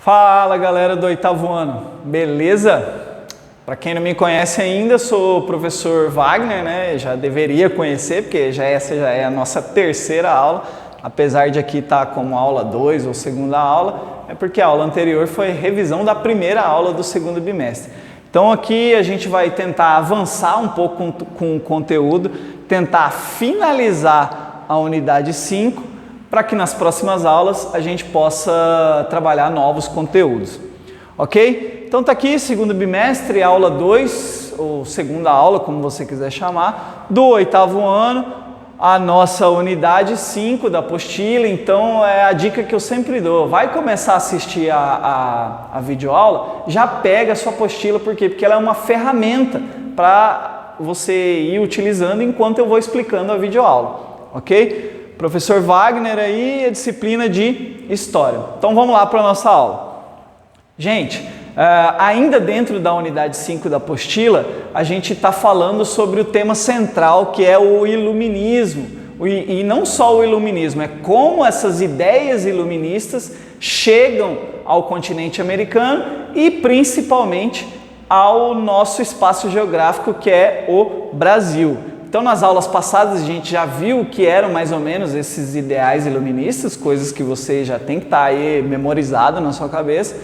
Fala galera do oitavo ano, beleza? Para quem não me conhece ainda, sou o professor Wagner, né? Já deveria conhecer, porque essa já é a nossa terceira aula, apesar de aqui estar como aula 2 ou segunda aula, é porque a aula anterior foi revisão da primeira aula do segundo bimestre. Então aqui a gente vai tentar avançar um pouco com o conteúdo, tentar finalizar a unidade 5, para que nas próximas aulas a gente possa trabalhar novos conteúdos, ok? Então tá aqui, segundo bimestre, aula 2, ou segunda aula, como você quiser chamar, do oitavo ano, a nossa unidade 5 da apostila. Então é a dica que eu sempre dou: vai começar a assistir a videoaula, já pega a sua apostila, por quê? Porque ela é uma ferramenta para você ir utilizando enquanto eu vou explicando a videoaula, ok? Professor Wagner aí, a disciplina de História. Então vamos lá para a nossa aula. Gente, ainda dentro da unidade 5 da apostila, a gente está falando sobre o tema central, que é o iluminismo. E não só o iluminismo, é como essas ideias iluministas chegam ao continente americano e principalmente ao nosso espaço geográfico, que é o Brasil. Então, nas aulas passadas, a gente já viu o que eram mais ou menos esses ideais iluministas, coisas que você já tem que estar aí memorizado na sua cabeça.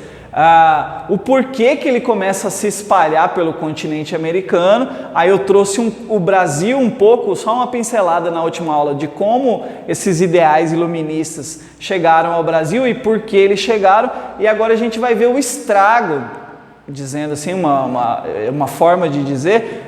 O porquê que ele começa a se espalhar pelo continente americano. Aí eu trouxe o Brasil um pouco, só uma pincelada na última aula, de como esses ideais iluministas chegaram ao Brasil e por que eles chegaram. E agora a gente vai ver o estrago, dizendo assim, uma forma de dizer,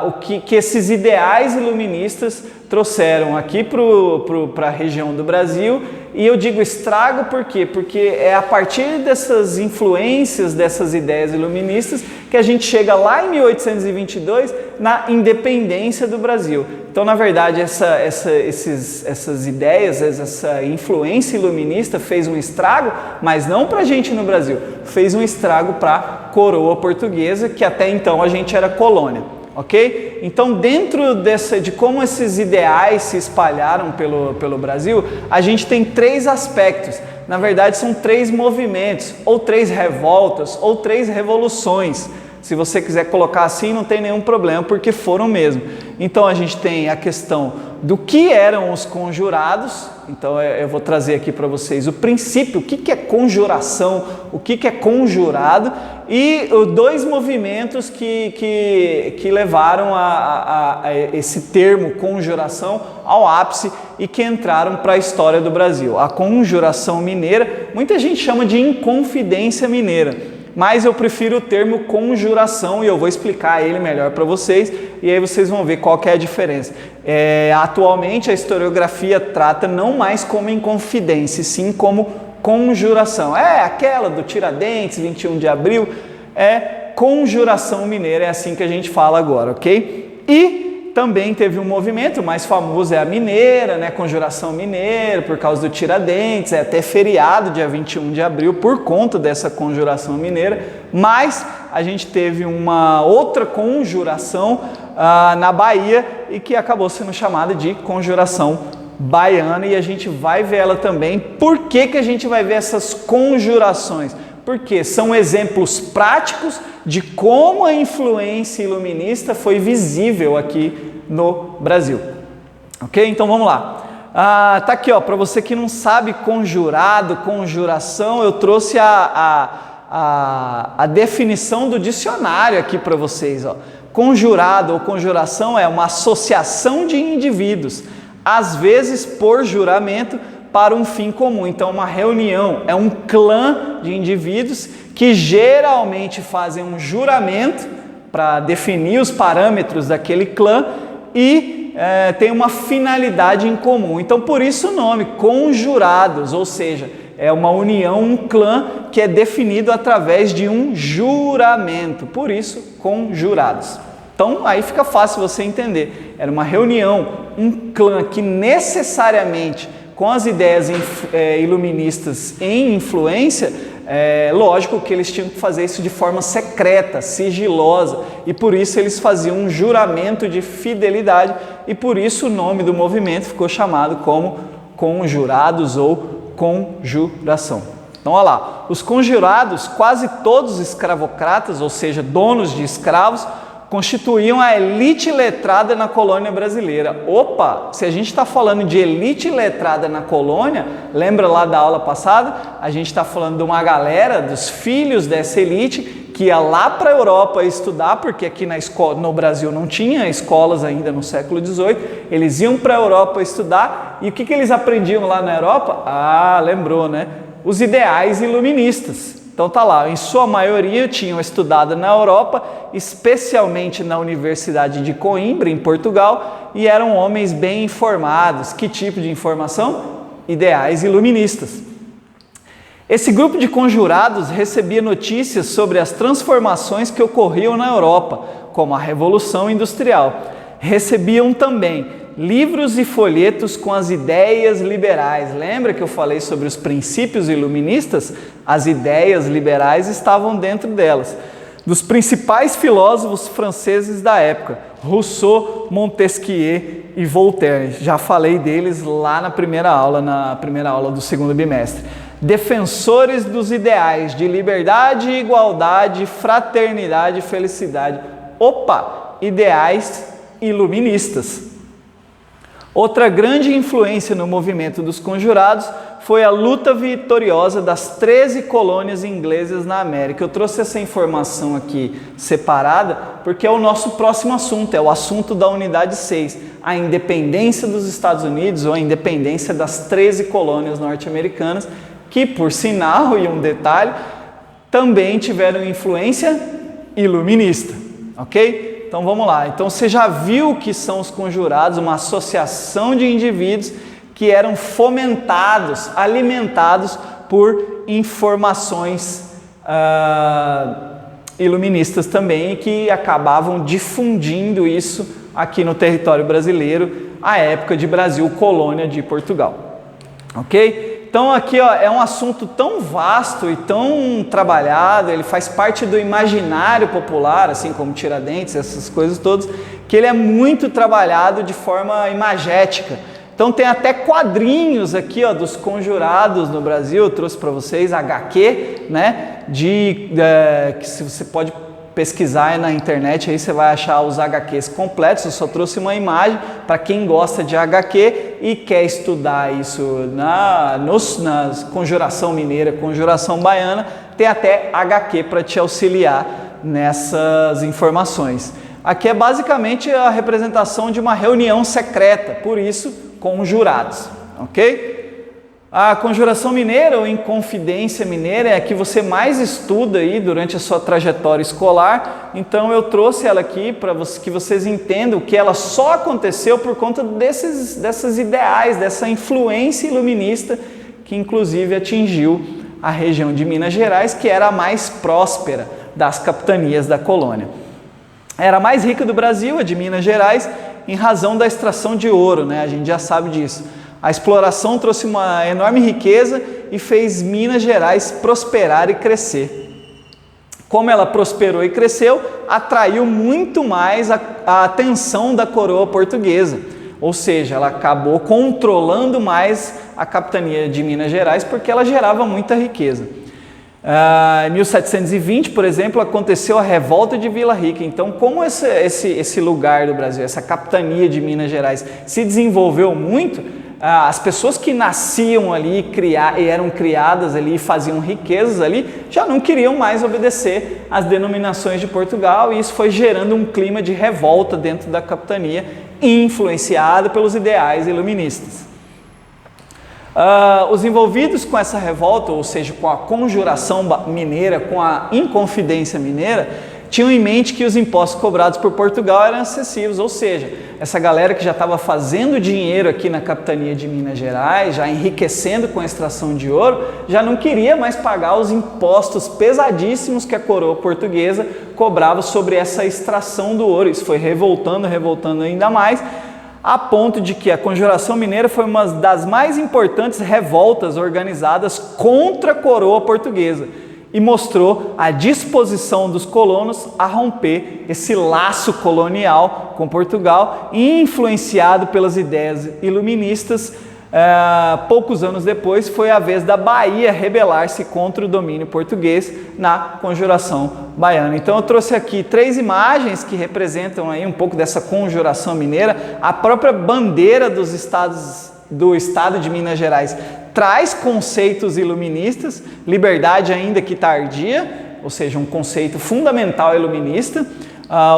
o que esses ideais iluministas trouxeram aqui para a região do Brasil. E eu digo estrago por quê? Porque é a partir dessas influências, dessas ideias iluministas, que a gente chega lá em 1822 na independência do Brasil. Então, na verdade, essas ideias, essa influência iluminista fez um estrago, mas não para a gente no Brasil, fez um estrago para a coroa portuguesa, que até então a gente era colônia, ok? Então, dentro de como esses ideais se espalharam pelo Brasil, a gente tem três aspectos. Na verdade, são três movimentos, ou três revoltas, ou três revoluções. Se você quiser colocar assim, não tem nenhum problema, porque foram mesmo. Então, a gente tem a questão do que eram os conjurados. Então, eu vou trazer aqui para vocês o princípio, o que é conjuração, o que é conjurado, e dois movimentos que levaram a esse termo conjuração ao ápice e que entraram para a história do Brasil. A conjuração mineira, muita gente chama de Inconfidência Mineira, mas eu prefiro o termo conjuração e eu vou explicar ele melhor para vocês e aí vocês vão ver qual que é a diferença. Atualmente a historiografia trata não mais como Inconfidência, sim como conjuração. Aquela do Tiradentes, 21 de abril, é conjuração mineira, é assim que a gente fala agora, ok? E também teve um movimento, o mais famoso é a mineira, né? Conjuração mineira, por causa do Tiradentes, é até feriado dia 21 de abril por conta dessa conjuração mineira, mas a gente teve uma outra conjuração na Bahia e que acabou sendo chamada de conjuração baiana, e a gente vai ver ela também. Por que a gente vai ver essas conjurações? Porque são exemplos práticos de como a influência iluminista foi visível aqui no Brasil. Ok? Então vamos lá. Tá aqui, ó, para você que não sabe conjurado, conjuração, eu trouxe a definição do dicionário aqui para vocês. Ó. Conjurado ou conjuração é uma associação de indivíduos, às vezes por juramento, para um fim comum. Então, uma reunião é um clã de indivíduos que geralmente fazem um juramento para definir os parâmetros daquele clã e tem uma finalidade em comum. Então, por isso o nome, conjurados, ou seja, é uma união, um clã que é definido através de um juramento. Por isso, conjurados. Então, aí fica fácil você entender. Era uma reunião, um clã que necessariamente, com as ideias iluministas em influência, lógico que eles tinham que fazer isso de forma secreta, sigilosa, e por isso eles faziam um juramento de fidelidade, e por isso o nome do movimento ficou chamado como conjurados ou conjuração. Então, olha lá. os conjurados, quase todos escravocratas, ou seja, donos de escravos, constituíam a elite letrada na colônia brasileira. Opa, se a gente está falando de elite letrada na colônia, lembra lá da aula passada? A gente está falando de uma galera, dos filhos dessa elite, que ia lá para a Europa estudar, porque aqui no Brasil não tinha escolas ainda no século XVIII, eles iam para a Europa estudar, e o que eles aprendiam lá na Europa? Ah, lembrou, né? Os ideais iluministas. Então tá lá, em sua maioria tinham estudado na Europa, especialmente na Universidade de Coimbra, em Portugal, e eram homens bem informados. Que tipo de informação? Ideais iluministas. Esse grupo de conjurados recebia notícias sobre as transformações que ocorriam na Europa, como a Revolução Industrial. Recebiam também livros e folhetos com as ideias liberais. Lembra que eu falei sobre os princípios iluministas? As ideias liberais estavam dentro delas. Dos principais filósofos franceses da época, Rousseau, Montesquieu e Voltaire. Já falei deles lá na primeira aula do segundo bimestre. Defensores dos ideais de liberdade, igualdade, fraternidade e felicidade. Opa! Ideais iluministas. Outra grande influência no movimento dos conjurados foi a luta vitoriosa das 13 colônias inglesas na América. Eu trouxe essa informação aqui separada porque é o nosso próximo assunto, é o assunto da unidade 6, a independência dos Estados Unidos ou a independência das 13 colônias norte-americanas, que, por sinal e um detalhe, também tiveram influência iluminista, ok? Então vamos lá, então você já viu o que são os conjurados, uma associação de indivíduos que eram fomentados, alimentados por informações iluministas também, e que acabavam difundindo isso aqui no território brasileiro, à época de Brasil, colônia de Portugal, ok? Então aqui ó, é um assunto tão vasto e tão trabalhado, ele faz parte do imaginário popular, assim como Tiradentes, essas coisas todas, que ele é muito trabalhado de forma imagética. Então tem até quadrinhos aqui ó, dos conjurados no Brasil, eu trouxe para vocês, HQ, né, que se você pode pesquisar na internet, aí você vai achar os HQs completos. Eu só trouxe uma imagem para quem gosta de HQ e quer estudar isso na conjuração mineira, conjuração baiana, tem até HQ para te auxiliar nessas informações. Aqui é basicamente a representação de uma reunião secreta, por isso conjurados, ok? A conjuração mineira ou Inconfidência mineira é a que você mais estuda aí durante a sua trajetória escolar, então eu trouxe ela aqui para que vocês entendam que ela só aconteceu por conta desses ideais, dessa influência iluminista que inclusive atingiu a região de Minas Gerais, que era a mais próspera das capitanias da colônia. Era a mais rica do Brasil, a de Minas Gerais, em razão da extração de ouro, né? A gente já sabe disso. A exploração trouxe uma enorme riqueza e fez Minas Gerais prosperar e crescer. Como ela prosperou e cresceu, atraiu muito mais a atenção da coroa portuguesa. Ou seja, ela acabou controlando mais a capitania de Minas Gerais porque ela gerava muita riqueza. Em 1720, por exemplo, aconteceu a revolta de Vila Rica. Então, como esse lugar do Brasil, essa capitania de Minas Gerais se desenvolveu muito, as pessoas que nasciam ali e eram criadas ali e faziam riquezas ali, já não queriam mais obedecer às denominações de Portugal, e isso foi gerando um clima de revolta dentro da capitania, influenciado pelos ideais iluministas. Os envolvidos com essa revolta, ou seja, com a conjuração mineira, com a Inconfidência mineira, tinham em mente que os impostos cobrados por Portugal eram excessivos, ou seja, essa galera que já estava fazendo dinheiro aqui na capitania de Minas Gerais, já enriquecendo com a extração de ouro, já não queria mais pagar os impostos pesadíssimos que a coroa portuguesa cobrava sobre essa extração do ouro. Isso foi revoltando ainda mais, a ponto de que a Conjuração Mineira foi uma das mais importantes revoltas organizadas contra a coroa portuguesa e mostrou a disposição dos colonos a romper esse laço colonial com Portugal, influenciado pelas ideias iluministas poucos anos depois, foi a vez da Bahia rebelar-se contra o domínio português na Conjuração Baiana. Então eu trouxe aqui 3 imagens que representam aí um pouco dessa Conjuração Mineira. A própria bandeira do estado de Minas Gerais traz conceitos iluministas, liberdade ainda que tardia, ou seja, um conceito fundamental iluminista.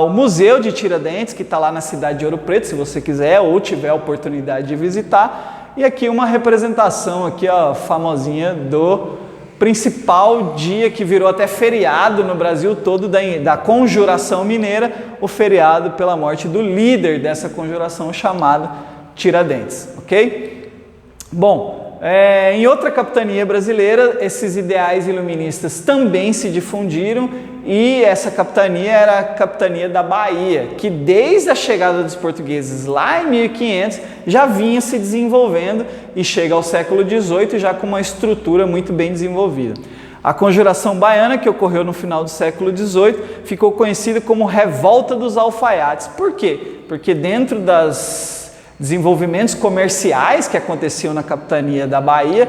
O Museu de Tiradentes, que está lá na cidade de Ouro Preto, se você quiser ou tiver a oportunidade de visitar. E aqui uma representação aqui, ó, famosinha do principal dia que virou até feriado no Brasil todo da Conjuração Mineira, o feriado pela morte do líder dessa conjuração chamado Tiradentes, ok? Bom, em outra capitania brasileira, esses ideais iluministas também se difundiram e essa capitania era a capitania da Bahia, que desde a chegada dos portugueses lá em 1500 já vinha se desenvolvendo e chega ao século XVIII já com uma estrutura muito bem desenvolvida. A Conjuração Baiana, que ocorreu no final do século XVIII, ficou conhecida como Revolta dos Alfaiates. Por quê? Porque dentro das desenvolvimentos comerciais que aconteciam na capitania da Bahia,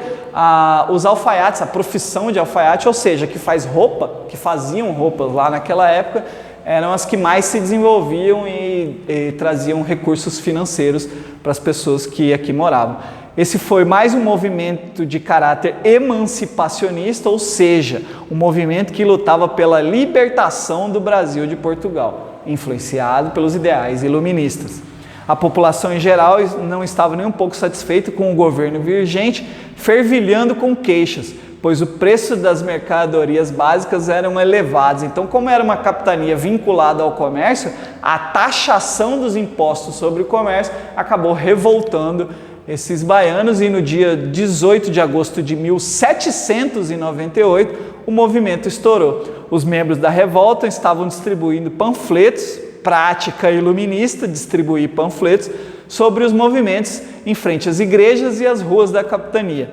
os alfaiates, a profissão de alfaiate, ou seja, que faziam roupas lá naquela época, eram as que mais se desenvolviam e traziam recursos financeiros para as pessoas que aqui moravam. Esse foi mais um movimento de caráter emancipacionista, ou seja, um movimento que lutava pela libertação do Brasil de Portugal, influenciado pelos ideais iluministas. A população em geral não estava nem um pouco satisfeita com o governo vigente, fervilhando com queixas, pois o preço das mercadorias básicas eram elevados. Então, como era uma capitania vinculada ao comércio, a taxação dos impostos sobre o comércio acabou revoltando esses baianos e no dia 18 de agosto de 1798, o movimento estourou. Os membros da revolta estavam distribuindo panfletos, prática iluminista, distribuir panfletos sobre os movimentos em frente às igrejas e às ruas da capitania.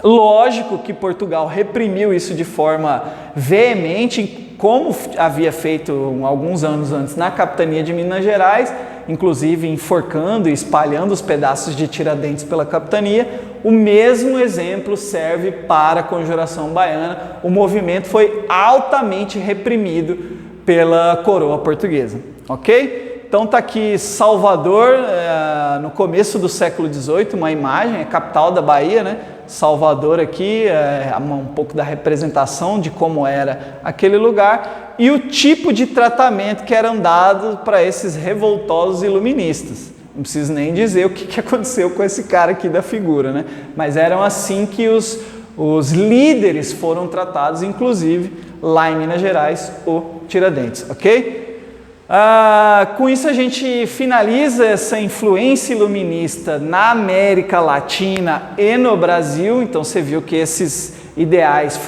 Lógico que Portugal reprimiu isso de forma veemente, como havia feito alguns anos antes na capitania de Minas Gerais, inclusive enforcando e espalhando os pedaços de Tiradentes pela capitania. O mesmo exemplo serve para a Conjuração Baiana. O movimento foi altamente reprimido pela coroa portuguesa, ok? Então está aqui Salvador, no começo do século XVIII, uma imagem, capital da Bahia, né? Salvador aqui, um pouco da representação de como era aquele lugar e o tipo de tratamento que eram dados para esses revoltosos iluministas. Não preciso nem dizer o que aconteceu com esse cara aqui da figura, né? Mas eram assim que os líderes foram tratados, inclusive lá em Minas Gerais, o Tiradentes, ok? Com isso a gente finaliza essa influência iluminista na América Latina e no Brasil. Então você viu que esses ideais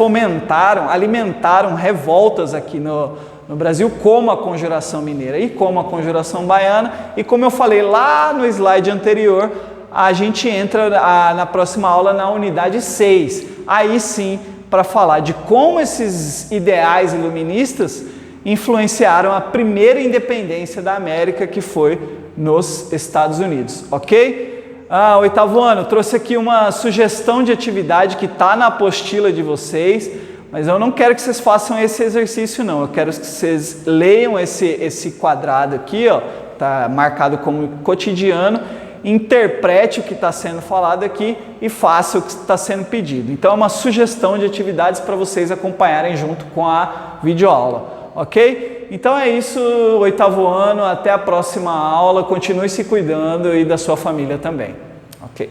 alimentaram revoltas aqui no Brasil, como a Conjuração Mineira e como a Conjuração Baiana. E como eu falei lá no slide anterior, a gente entra na próxima aula na unidade 6. Aí sim, para falar de como esses ideais iluministas influenciaram a primeira independência da América, que foi nos Estados Unidos, ok? Oitavo ano, trouxe aqui uma sugestão de atividade que está na apostila de vocês, mas eu não quero que vocês façam esse exercício não, eu quero que vocês leiam esse quadrado aqui, ó, tá marcado como cotidiano, interprete o que está sendo falado aqui e faça o que está sendo pedido. Então é uma sugestão de atividades para vocês acompanharem junto com a videoaula, ok? Então é isso, oitavo ano, até a próxima aula, continue se cuidando e da sua família também, ok?